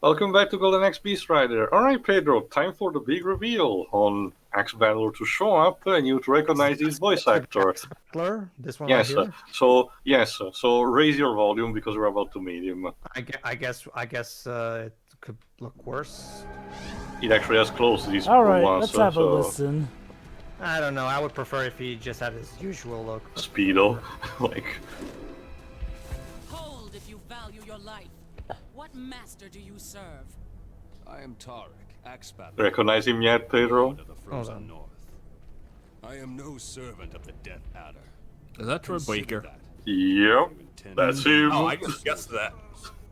Welcome back to Golden Axe Beast Rider. Alright, Pedro, time for the big reveal on Axe Battler to show up and you to recognize his voice actor. Battler, this one Yes, right here. so raise your volume because we're about to meet him. I guess it could look worse. It actually has closed these Alright, ones, let's have a so listen. I don't know. I would prefer if he just had his usual look. Speedo, like. Hold if you value your life. What master do you serve? I am Tarik, Axe Battler. Recognize him yet, Pedro? Of the frozen north. I am no servant of the Death Adder. Is that Troy Baker? Yep, that's him. Oh, I just guessed that.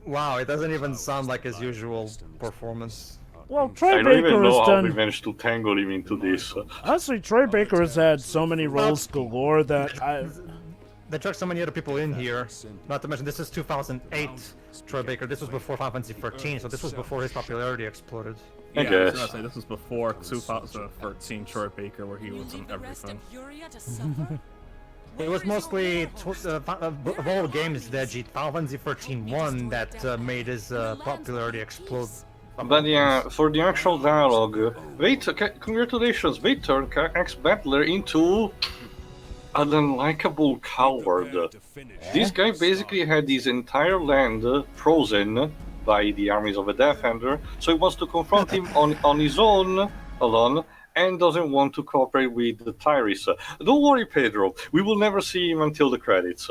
Wow, it doesn't even sound like his usual performance. Well, I Troy don't Baker even has know how we done. managed to tangle him into this. Honestly, Troy Baker has had so many roles galore that I. They took so many other people in here. Not to mention, this is 2008 Troy Baker. This was before Final Fantasy 13, so this was before his popularity exploded. I Yeah, I was guess. gonna say this was before 2013 Troy Baker, where he You was in leave the rest everything. of Furia to suffer? It was mostly of all games, Deji, Final Fantasy 13 won that made his popularity explode. But yeah, for the actual dialogue, congratulations, they turned Axe Battler into an unlikable coward. This guy basically had his entire land frozen by the armies of the Death Ender, so he wants to confront him on his own, alone, and doesn't want to cooperate with the Tyris. Don't worry, Pedro, we will never see him until the credits.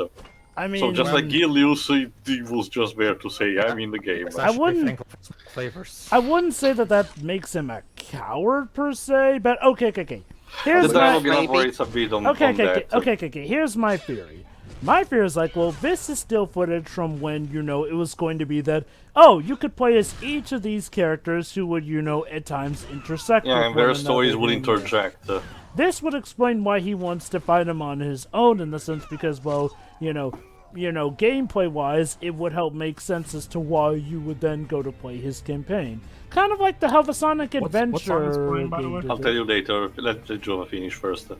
I mean, So just like Gilius, he was just there to say, I'm in the game. I wouldn't- Flavors. I wouldn't say that makes him a coward per se, but okay. The Here's my dialogue elaborates a bit on that. okay. Here's my theory. My fear is like, well, this is still footage from when, it was going to be that, oh, you could play as each of these characters who would, at times intersect Yeah, with and one their stories another will in- interject. This would explain why he wants to fight him on his own in the sense because, well, gameplay-wise, it would help make sense as to why you would then go to play his campaign. Kind of like how the Sonic Adventure what song is playing, by the game way? did I'll it. tell you later. Let Jonah finish first.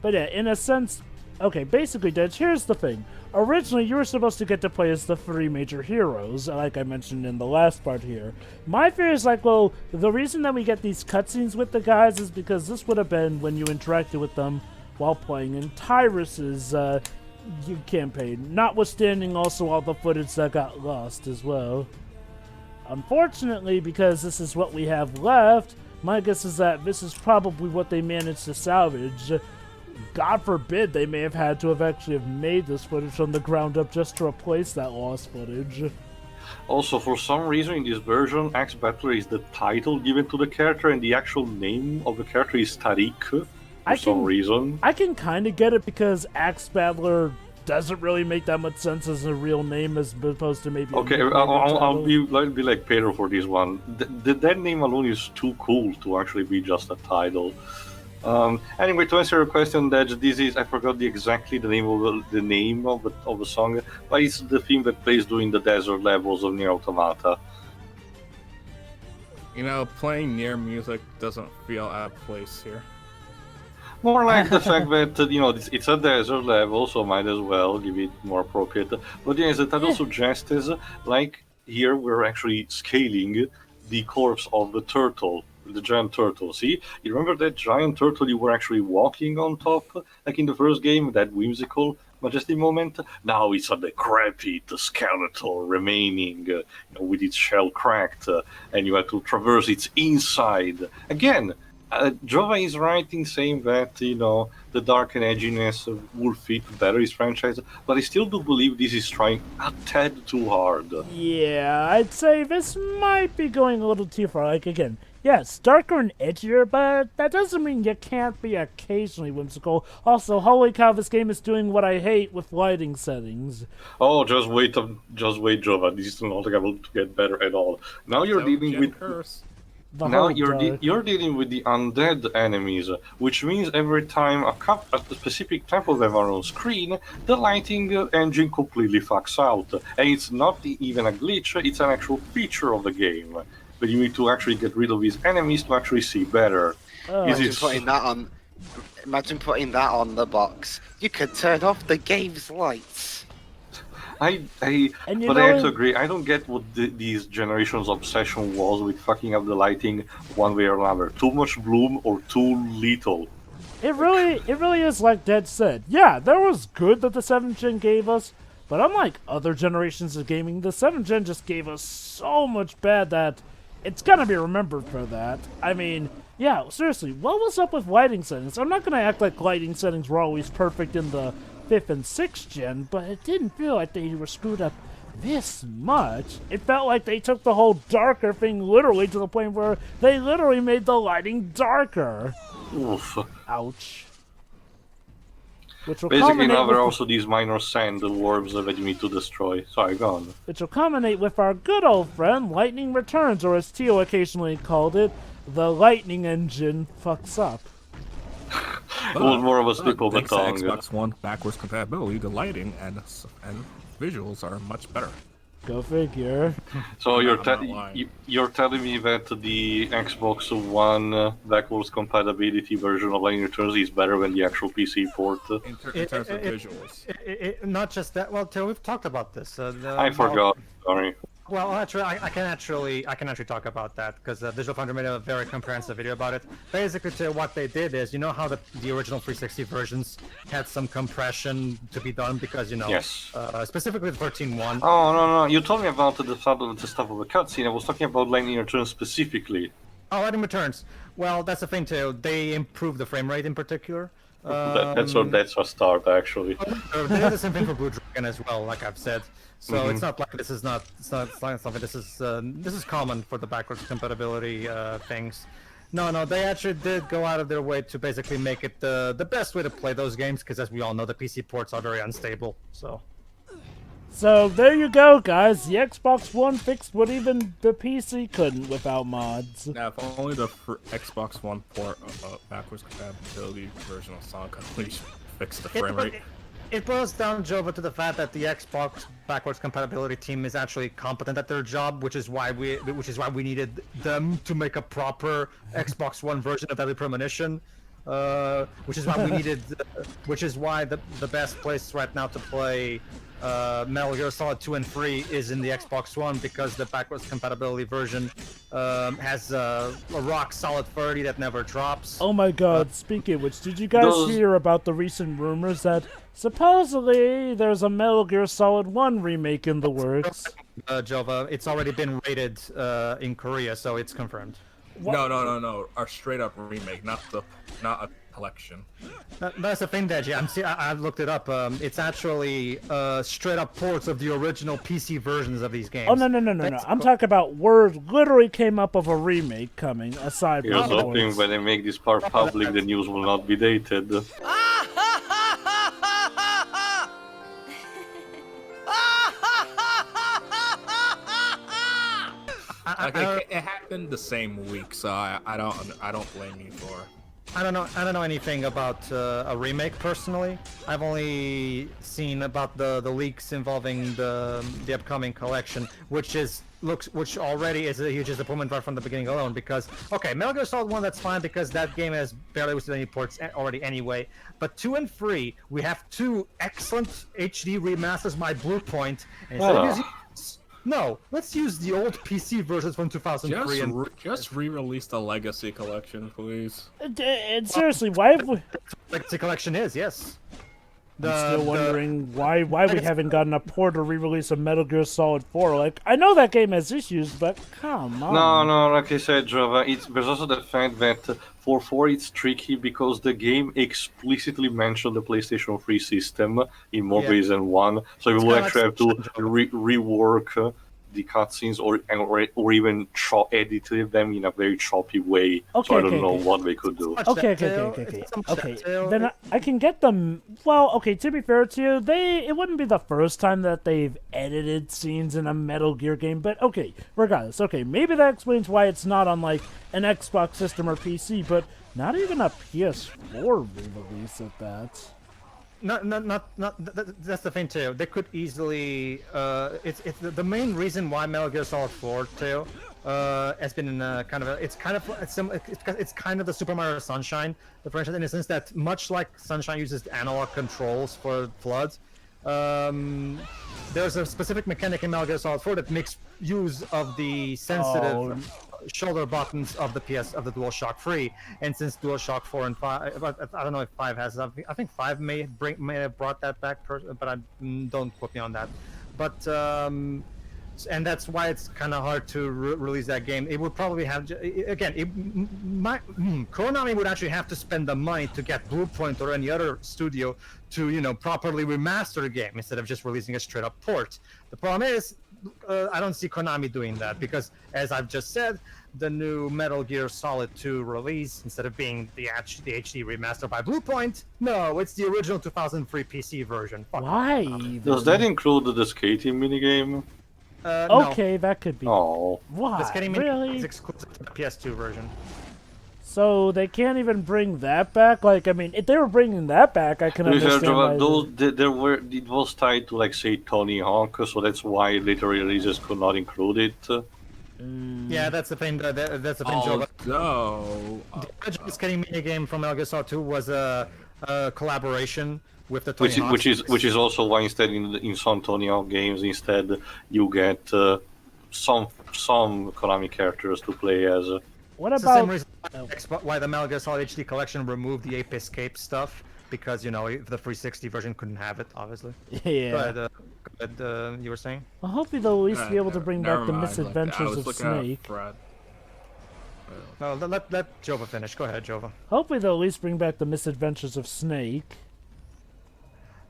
But yeah, in a sense, okay, basically, Dej, here's the thing. Originally, you were supposed to get to play as the three major heroes, like I mentioned in the last part here. My fear is like, well, the reason that we get these cutscenes with the guys is because this would have been when you interacted with them while playing in Tyris's campaign, notwithstanding also all the footage that got lost as well. Unfortunately, because this is what we have left, my guess is that this is probably what they managed to salvage. God forbid they may have had to have actually have made this footage from the ground up just to replace that lost footage. Also, for some reason in this version, Axe Battler is the title given to the character, and the actual name of the character is Tarik. For some reason. I can kind of get it because Axe Battler doesn't really make that much sense as a real name as opposed to maybe. Okay, I'll be like Pedro for this one. That name alone is too cool to actually be just a title. Anyway, to answer your question, that this is, I forgot exactly the name of the song, but it's the theme that plays during the desert levels of Nier Automata. Playing near music doesn't feel out of place here. More like the fact that, it's a desert level, so might as well give it more appropriate. But yeah, as the title suggests, is like here we're actually scaling the corpse of the turtle. The giant turtle. See, you remember that giant turtle you were actually walking on top, like in the first game, that whimsical, majestic moment? Now it's a decrepit skeletal remaining, with its shell cracked, and you have to traverse its inside. Again, Jova is right in saying that, the dark and edginess will fit better his franchise, but I still do believe this is trying a tad too hard. Yeah, I'd say this might be going a little too far. Like, again, yes, darker and edgier, but that doesn't mean you can't be occasionally whimsical. Also, holy cow, this game is doing what I hate with lighting settings. Oh, just wait, Jova. This is not going to get better at all. Now you're dealing with... Curse. Now you're dealing with the undead enemies, which means every time a specific type of them are on screen, the lighting engine completely fucks out. And it's not even a glitch, it's an actual feature of the game. But you need to actually get rid of these enemies to actually see better. Imagine putting that on the box. You could turn off the game's lights. And you but know, I have to agree. I don't get what these generations' obsession was with fucking up the lighting one way or another. Too much bloom or too little. it really is like Dead said. Yeah, there was good that the 7th gen gave us, but unlike other generations of gaming, the 7th gen just gave us so much bad that it's gonna be remembered for that. I mean, yeah, seriously, what was up with lighting settings? I'm not gonna act like lighting settings were always perfect in the 5th and 6th gen, but it didn't feel like they were screwed up this much. It felt like they took the whole darker thing literally to the point where they literally made the lighting darker. Oof. Ouch. Which will Basically, culminate now there are with, also these minor sand orbs that you need to destroy. Sorry, go on. which will culminate with our good old friend Lightning Returns, or as Teo occasionally called it, the lightning engine fucks up. It was more of a slip of the thanks to tongue. Xbox One backwards compatibility, the lighting and visuals are much better. Go figure. So I'm not lying. you're telling me that the Xbox One backwards compatibility version of Lightning Returns is better than the actual PC port? In terms of visuals. Not just that. Well, Taylor, we've talked about this. I forgot. Sorry. Well, actually, I can actually talk about that because Digital Foundry made a very comprehensive video about it. Basically, what they did is, you know how the original 360 versions had some compression to be done because Yes. Specifically the 13.1. Oh no! You told me about the stuff of the cutscene. I was talking about Lightning Returns specifically. Oh, Lightning Returns. Well, that's the thing too. They improved the frame rate in particular. That's a start, actually. They did the same thing for Blue Dragon as well, like I've said. So it's not like this is not something. This is common for the backwards compatibility things. No, they actually did go out of their way to basically make it the best way to play those games because, as we all know, the PC ports are very unstable. So there you go, guys. The Xbox One fixed what even the PC couldn't without mods. Now, if only the Xbox One port of backwards compatibility version of Sonic at least fixed the frame rate. It boils down, Jova, to the fact that the Xbox backwards compatibility team is actually competent at their job, which is why we needed them to make a proper Xbox One version of Deadly Premonition. Which is why the best place right now to play Metal Gear Solid 2 and 3 is in the Xbox One because the backwards compatibility version has a rock solid 30 that never drops. Oh my god, speaking of which, did you guys hear about the recent rumors that supposedly there's a Metal Gear Solid 1 remake in the works? Jova, it's already been rated in Korea, so it's confirmed. No. A straight up remake, not a collection. That's the thing, Deji. I've looked it up. It's actually straight up ports of the original PC versions of these games. Oh no! I'm talking about word literally came up of a remake coming. Aside from Here's hoping when they make this part public, the news will not be dated. It happened the same week, so I don't blame you for it. I don't know anything about a remake personally. I've only seen about the leaks involving the upcoming collection, which already is a huge disappointment right from the beginning alone. Because Metal Gear Solid 1, that's fine because that game has barely received any ports already anyway. But 2 and 3, we have 2 excellent HD remasters by Bluepoint. And no, let's use the old PC versions from 2003. Just re-release the Legacy Collection, please. And seriously, why have we... Legacy Collection is, yes. I'm still wondering why we haven't gotten a port or re-release of Metal Gear Solid 4. Like, I know that game has issues, but come on. No, like I said, Java, there's also the fact that for 4 it's tricky because the game explicitly mentioned the PlayStation 3 system in more ways than one, so you will actually have to rework the cutscenes or even edit them in a very choppy way. So I don't know what they could do. Okay. Then I can get them. Well, okay. To be fair to you, it wouldn't be the first time that they've edited scenes in a Metal Gear game. But okay, regardless. Okay, maybe that explains why it's not on like an Xbox system or PC, but not even a PS4 re-release at that. That's the thing too. They could easily. It's the main reason why Metal Gear Solid 4 too has been it's kind of the Super Mario Sunshine, the franchise, in the sense that much like Sunshine uses analog controls for floods, there's a specific mechanic in Metal Gear Solid 4 that makes use of the sensitive shoulder buttons of the DualShock 3, and since DualShock 4 and 5, I don't know if 5 has. I think 5 may have brought that back, but don't quote me on that. But and that's why it's kind of hard to release that game. It would probably have Konami would actually have to spend the money to get Bluepoint or any other studio to properly remaster the game instead of just releasing a straight up port. The problem is I don't see Konami doing that because, as I've just said, the new Metal Gear Solid 2 release, instead of being the HD remaster by Bluepoint, no, it's the original 2003 PC version. Fuck. Why? Does that include the skating minigame? Okay, no. that could be. Oh. Why? The skating really? is exclusive to the PS2 version. So they can't even bring that back? Like, I mean, if they were bringing that back, I can understand why. It was tied to, like, say, Tony Hawk, so that's why later releases could not include it. Yeah, that's the thing. That's the thing, Joe. No. The original skating minigame from Metal Gear Solid 2 was a collaboration with the Tony Hawk which is also why instead in some Tony Hawk games instead you get some Konami characters to play as. What it's about... the same reason why the Metal Gear Solid HD collection removed the Ape Escape stuff, because the 360 version couldn't have it, obviously. Yeah. But you were saying? Well, hopefully they'll at least be able to bring back the mind. misadventures of Snake. No, let Jova finish. Go ahead, Jova. Hopefully they'll at least bring back the misadventures of Snake.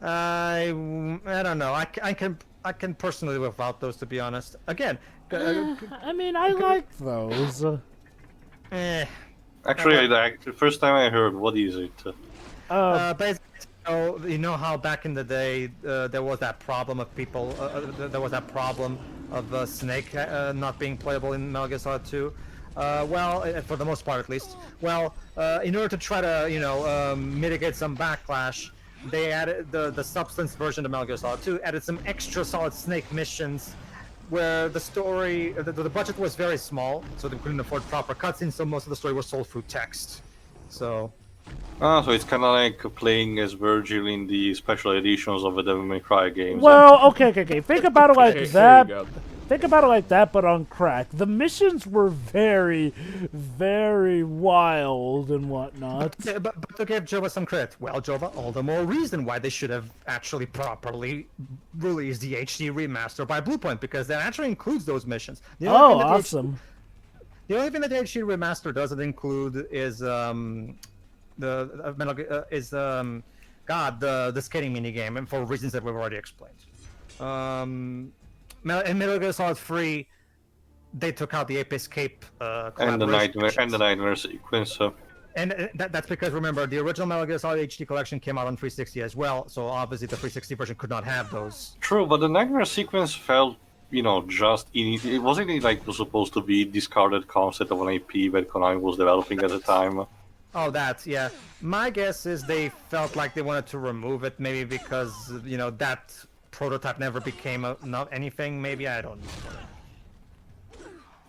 I don't know. I can personally live without those, to be honest. Again, I mean, I like those. Actually, the first time I heard, what is it? Basically, you know how back in the day there was that problem of people. There was that problem of Snake not being playable in Metal Gear Solid 2. Well, for the most part, at least. Well, in order to try to mitigate some backlash, they added the Substance version of Metal Gear Solid 2 added some extra Solid Snake missions, where the story, the budget was very small, so they couldn't afford proper cutscenes, so most of the story was sold through text. So. So it's kind of like playing as Virgil in the special editions of the Devil May Cry games. Well, okay. Think about it like that. Think about it like that, but on crack. The missions were very, very wild and whatnot. But to give Jova some credit, well, Jova, all the more reason why they should have actually properly released the HD remaster by Bluepoint, because that actually includes those missions. Oh, awesome. The only thing that the HD remaster doesn't include is the skating minigame, and for reasons that we've already explained. In Metal Gear Solid 3, they took out the Ape Escape and the nightmare sequence. And that's because, remember, the original Metal Gear Solid HD collection came out on 360 as well, so obviously the 360 version could not have those. True, but the nightmare sequence felt, just in it. It wasn't like supposed to be discarded concept of an IP that Konami was developing at the time. Oh, yeah. My guess is they felt like they wanted to remove it, maybe because that prototype never became anything. Maybe, I don't know.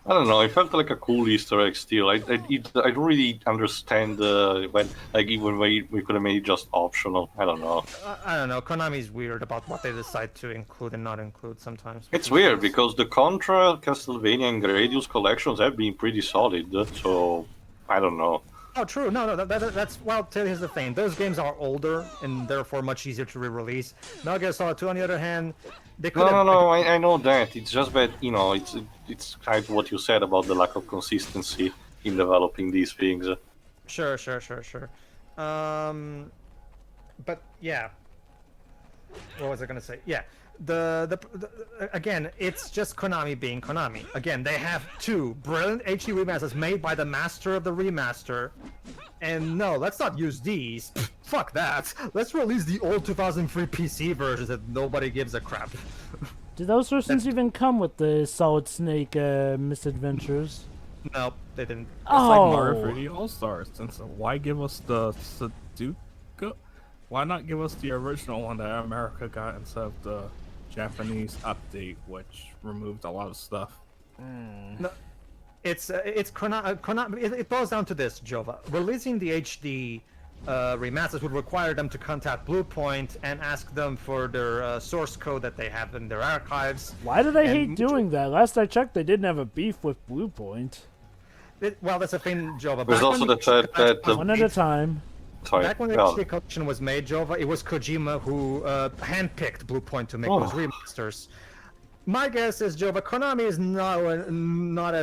I don't know. It felt like a cool Easter egg still. I don't really understand when, like, even when we could have made it just optional. I don't know. I don't know. Konami's weird about what they decide to include and not include sometimes. It's weird because the Contra, Castlevania, and Gradius collections have been pretty solid. So I don't know. Oh, true. No, that's... Well, here's the thing. Those games are older and therefore much easier to re-release. Metal Gear Solid 2, on the other hand, they could No, I know that. It's just that, it's kind of what you said about the lack of consistency in developing these things. Sure. But, yeah. What was I going to say? Yeah. Again, it's just Konami being Konami. Again, they have two brilliant HD remasters made by the master of the remaster, and no, let's not use these. Fuck that. Let's release the old 2003 PC versions that nobody gives a crap. Do those versions even come with the Solid Snake misadventures? Nope, they didn't. It's like Mario 3D All-Stars. Why give us the Sudoku? Why not give us the original one that America got instead of the Japanese update, which removed a lot of stuff? No, it's Konami. It boils down to this, Jova. Releasing the HD remasters would require them to contact Bluepoint and ask them for their source code that they have in their archives. Why do they And hate doing that? Last I checked, they didn't have a beef with Bluepoint. Well, that's a thing, Jova. There's Back also when the fact that the One at a time. sorry, Back when the well, HD collection was made, Jova, it was Kojima who handpicked Bluepoint to make Oh. those remasters. My guess is, Jova, Konami is not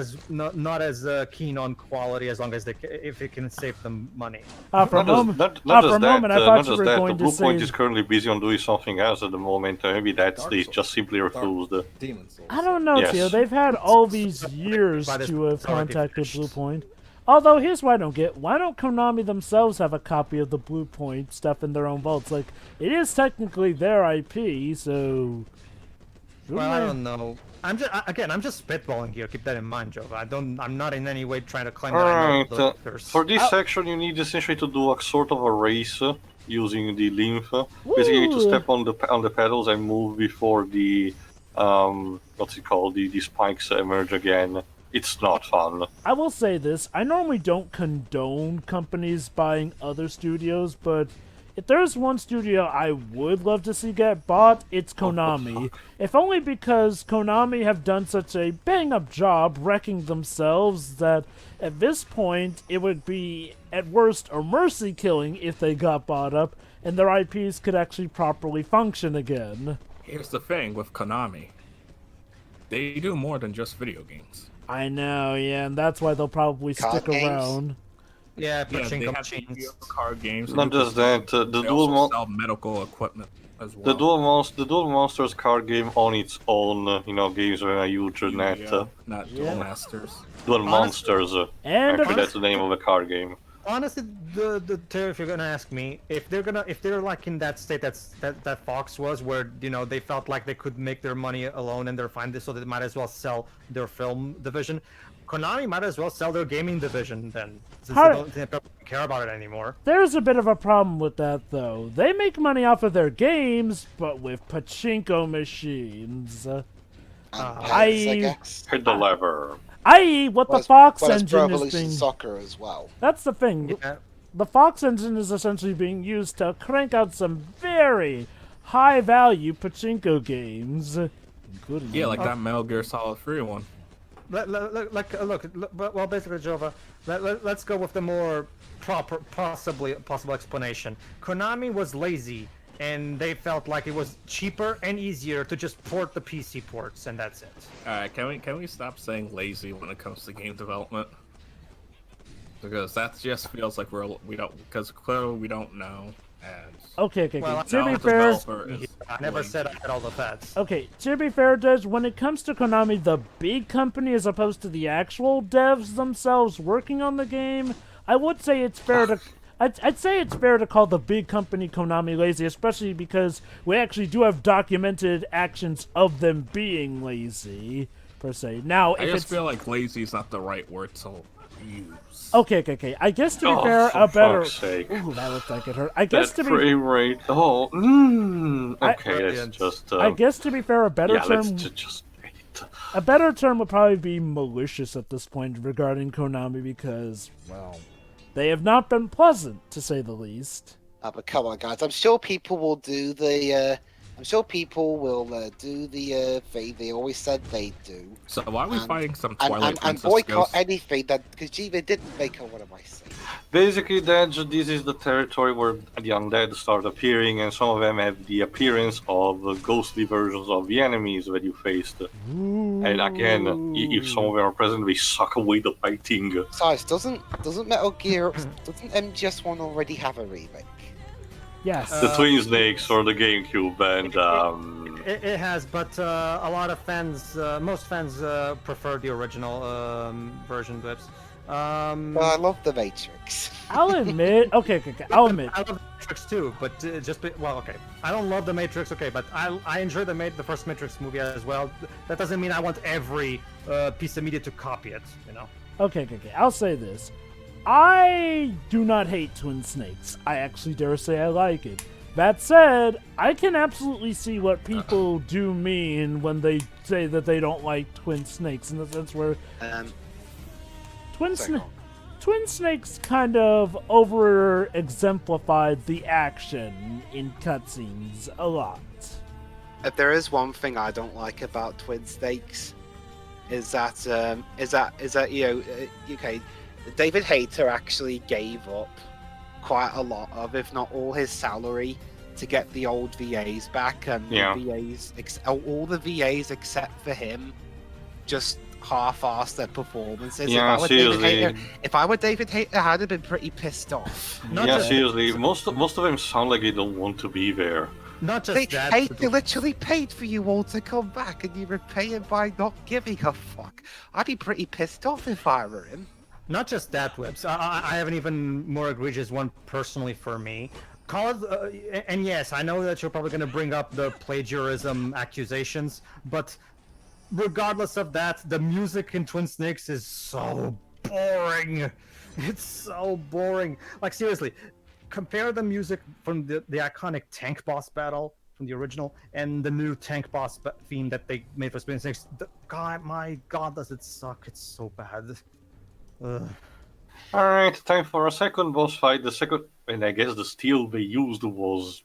as keen on quality as long as if it can save them money. For a not moment, just, not for just a that, moment I not thought you just were that, going the to Bluepoint say. is currently busy on doing something else at the moment, and maybe that's Dark they Souls. just simply refused. Demon Souls. I don't know, Yes. Tio. They've had all these years By this to have it's already contacted finished. Bluepoint. Although, here's what I don't get. Why don't Konami themselves have a copy of the Bluepoint stuff in their own vaults? Like, it is technically their IP, so... Well, I don't know. I'm just spitballing here. Keep that in mind, Jova. I'm not in any way trying to claim that I know Alright, the authors. for this section you need essentially to do a sort of a race using the lymph. Basically, you need to Woo! step on the pedals and move before the what's it called? The spikes emerge again. It's not fun. I will say this. I normally don't condone companies buying other studios, but if there's one studio I would love to see get bought, it's Konami. If only because Konami have done such a bang-up job wrecking themselves that at this point it would be, at worst, a mercy killing if they got bought up and their IPs could actually properly function again. Here's the thing with Konami. They do more than just video games. I know, yeah, and that's why they'll probably Card stick games? around. Yeah, Yeah, they pachinko have machines. video card games. Not just that, the They dual also sell medical equipment as well. the Duel Monsters card game on its own, games are a huge net. Not Yeah. Duel Masters. Duel Monsters. And Actually, that's the name of the card game. Honestly, if you're gonna ask me, if they're like in that state that Fox was, where they felt like they could make their money alone and they're fine, so they might as well sell their film division. Konami might as well sell their gaming division then, since they don't care about it anymore. there's a bit of a problem with that, though. They make money off of their games, but with pachinko machines. And I- pets, I guess. Hit the lever. I.e., what the Fox Well, it's engine Pro is Evolution being... Soccer as well. That's the thing. Yeah. The Fox engine is essentially being used to crank out some very high-value pachinko games. Including Yeah, like that Metal Gear Solid 3 one. Well, basically, Jova, let's go with the more possible explanation. Konami was lazy, and they felt like it was cheaper and easier to just port the PC ports, and that's it. Alright, can we stop saying lazy when it comes to game development? Because that just feels like because clearly we don't know. And Okay. Well, To be now fair... developer is I never lazy. said I had all the facts. Okay, to be fair, Dej, when it comes to Konami, the big company as opposed to the actual devs themselves working on the game, I would say it's fair to... I'd say it's fair to call the big company Konami lazy, especially because we actually do have documented actions of them being lazy, per se. Now, I if just it's... feel like lazy is not the right word to use. Okay. I guess to be Oh, fair, for a better... fuck's sake. Ooh, that looks like it hurt. I guess That to be... frame rate. Oh, okay, Brilliant. let's just. I guess to be fair, a better yeah, let's term... just wait. A better term would probably be malicious at this point regarding Konami because, well, they have not been pleasant, to say the least. But come on, guys. I'm sure people will do the. Thing they always said they'd do. So why are we fighting some And, Twilight and Princess boycott ghosts? anything that Kojima didn't make on one of my scenes. Basically, this is the territory where the undead start appearing, and some of them have the appearance of ghostly versions of the enemies that you faced. And again, if some of them are present, they suck away the fighting. Besides, doesn't Metal Gear doesn't MGS1 already have a remake? Yes. The Twin Snakes for the GameCube, and It has, but a lot of fans, most fans prefer the original version, Blips. But I love the Matrix. I'll admit... Okay, I'll admit. I love the Matrix too, but okay. I don't love the Matrix, okay, but I enjoy the first Matrix movie as well. That doesn't mean I want every piece of media to copy it, you know. Okay. I'll say this. I do not hate Twin Snakes. I actually dare say I like it. That said, I can absolutely see what people do mean when they say that they don't like Twin Snakes, in the sense where Twin Twin Snakes kind of over-exemplified the action in cutscenes a lot. If there is one thing I don't like about Twin Snakes, is that okay, David Hayter actually gave up quite a lot of, if not all, his salary to get the old VAs back, and Yeah. the VAs, all the VAs except for him, just half-assed their performances. Yeah, seriously. If I were David Hayter, I'd have been pretty pissed off. Yeah, seriously. Most of them sound like they don't want to be there. Not just that. They literally paid for you all to come back, and you repay him by not giving a fuck. I'd be pretty pissed off if I were him. Not just that, Whips. I have an even more egregious one personally for me. And yes, I know that you're probably going to bring up the plagiarism accusations, but regardless of that, the music in Twin Snakes is so boring. It's so boring. Like, seriously, compare the music from the iconic tank boss battle from the original and the new tank boss theme that they made for Twin Snakes. My God, does it suck. It's so bad. Ugh. Alright, time for a second boss fight. The second, and I guess the steel they used was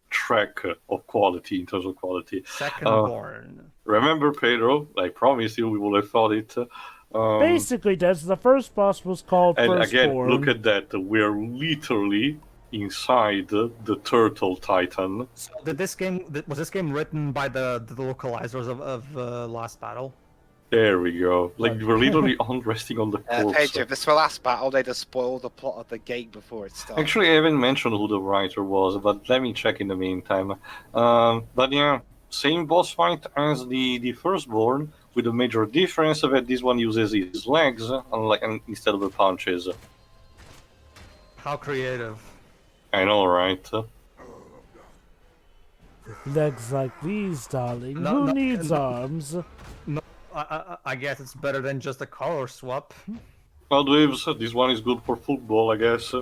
track of quality in terms of quality. Secondborn. Remember, Pedro, I promised you we would have fought it. Basically, that's the first boss was called And Firstborn. again, look at that. We're literally inside the Turtle Titan. So was this game written by the localizers of Last Battle? There we go. Like, we're literally resting on the corpse. Pedro, if this were last battle, they'd have spoiled the plot of the game before it started. Actually, I haven't mentioned who the writer was, but let me check in the meantime. But yeah, same boss fight as the Firstborn, with a major difference that this one uses his legs instead of the punches. How creative. I know, right? Legs like these, darling. No, Who needs arms? I guess it's better than just a color swap. Well, Dweebs, this one is good for football, I guess.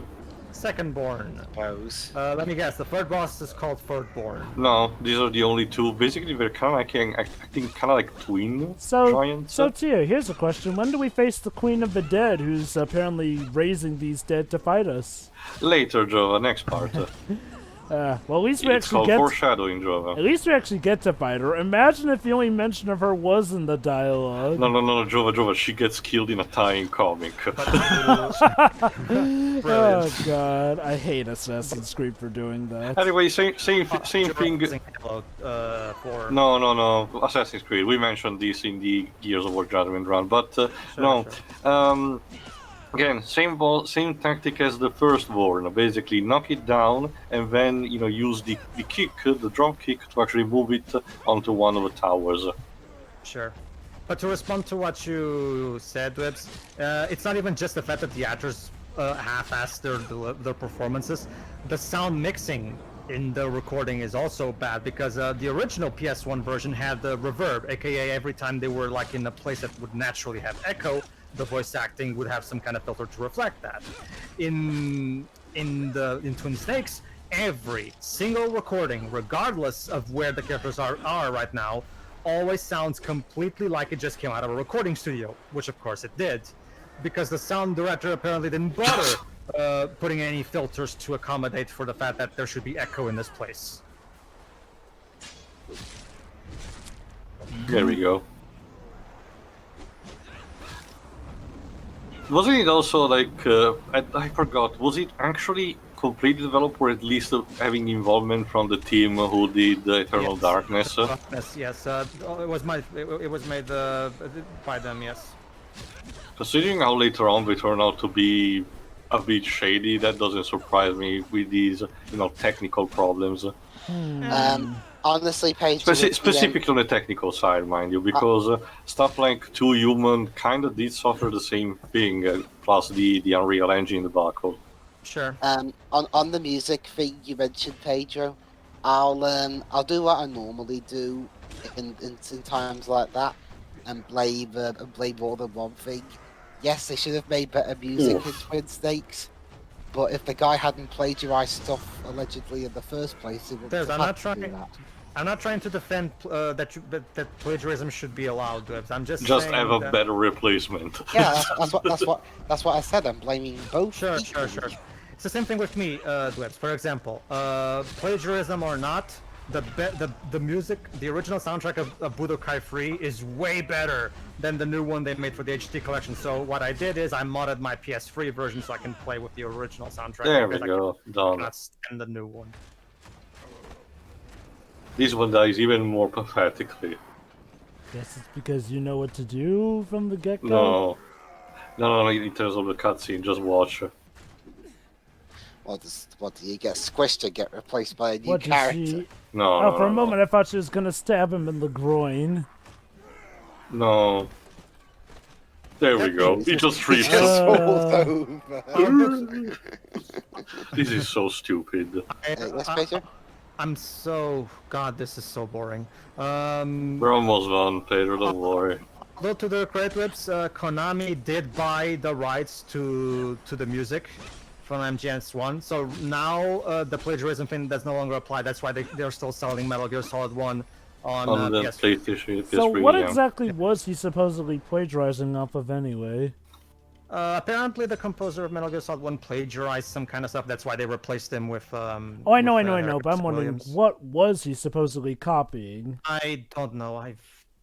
Secondborn. Suppose. Let me guess. The third boss is called Thirdborn. No, these are the only two. Basically, they're kind of like twin giants. So Tia, here's a question: when do we face the Queen of the Dead, who's apparently raising these dead to fight us? Later, Jova, next part. Well, at least we It's actually called get. foreshadowing, Jova. At least we actually get to fight her. Imagine if the only mention of her was in the dialogue. No, Jova, she gets killed in a tie-in comic. Oh god, I hate Assassin's Creed for doing that. Anyway, same thing. No, Assassin's Creed. We mentioned this in the Gears of War Judgment run, but no. Sure. Again, same tactic as the Firstborn. Basically, knock it down and then use the kick, the drop kick, to actually move it onto one of the towers. Sure. But to respond to what you said, Whips, it's not even just the fact that the actors half-assed their performances. The sound mixing in the recording is also bad because the original PS1 version had the reverb, aka every time they were like in a place that would naturally have echo, the voice acting would have some kind of filter to reflect that. In Twin Snakes, every single recording, regardless of where the characters are right now, always sounds completely like it just came out of a recording studio, which of course it did, because the sound director apparently didn't bother putting any filters to accommodate for the fact that there should be echo in this place. There we go. Wasn't it also like, I forgot, was it actually completely developed, or at least having involvement from the team who did Eternal Darkness? Yes, it was made by them, yes. Considering how later on they turn out to be a bit shady, that doesn't surprise me with these, technical problems. Honestly, Paige, Specifically on the technical side, mind you, because stuff like Two Human kind of did suffer the same thing, plus the Unreal Engine debacle. Sure. On the music thing you mentioned, Pedro, I'll do what I normally do in times like that, and blame more than one thing. Yes, they should have made better music in Twin Snakes, but if the guy hadn't plagiarized stuff allegedly in the first place, it would have had to do that. I'm not trying to defend that plagiarism should be allowed, Dwebs. I'm just Just saying have a that... better replacement. Yeah, that's what I said. I'm blaming both. Sure. equally. It's the same thing with me, Dwebs. For example, plagiarism or not, the music, the original soundtrack of Budokai 3 is way better than the new one they made for the HD collection. So what I did is I modded my PS3 version so I can play with the original soundtrack. There we because go. I Done. cannot stand the new one. This one dies even more pathetically. Guess it's because you know what to do from the get-go? No, in terms of the cutscene, just watch. What do you get squished and get replaced by a new What did character? she... No, Oh, no, for a no, moment I thought she was gonna stab him in the groin. No. There we go. He just freezes. Just falls over. This is so stupid. Yes, Peter? I'm so... God, this is so boring. We're almost done, Pedro, don't worry. Although to their credit, Whips, Konami did buy the rights to the music from MGS1, so now the plagiarism thing does no longer apply. That's why they're still selling Metal Gear Solid 1 on the PS3. PlayStation. So PS3, what yeah. exactly was he supposedly plagiarizing off of anyway? Apparently, the composer of Metal Gear Solid 1 plagiarized some kind of stuff. That's why they replaced him with. Oh, I know, but I'm wondering Williams. what was he supposedly copying? I don't know. I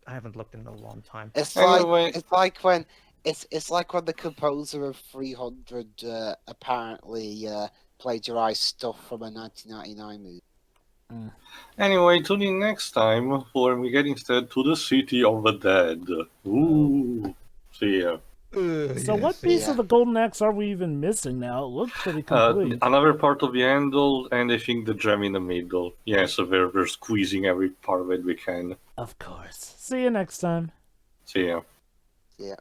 haven't looked in a long time. It's Anyway. like when the composer of 300 apparently plagiarized stuff from a 1999 movie. Anyway, tune in next time when we get instead to the City of the Dead. Ooh. See ya. So what piece of the Golden Axe are we even missing now? It looks pretty complete. Another part of the handle, and I think the gem in the middle. Yeah, so we're squeezing every part of it we can. Of course. See you next time. See ya. Yeah.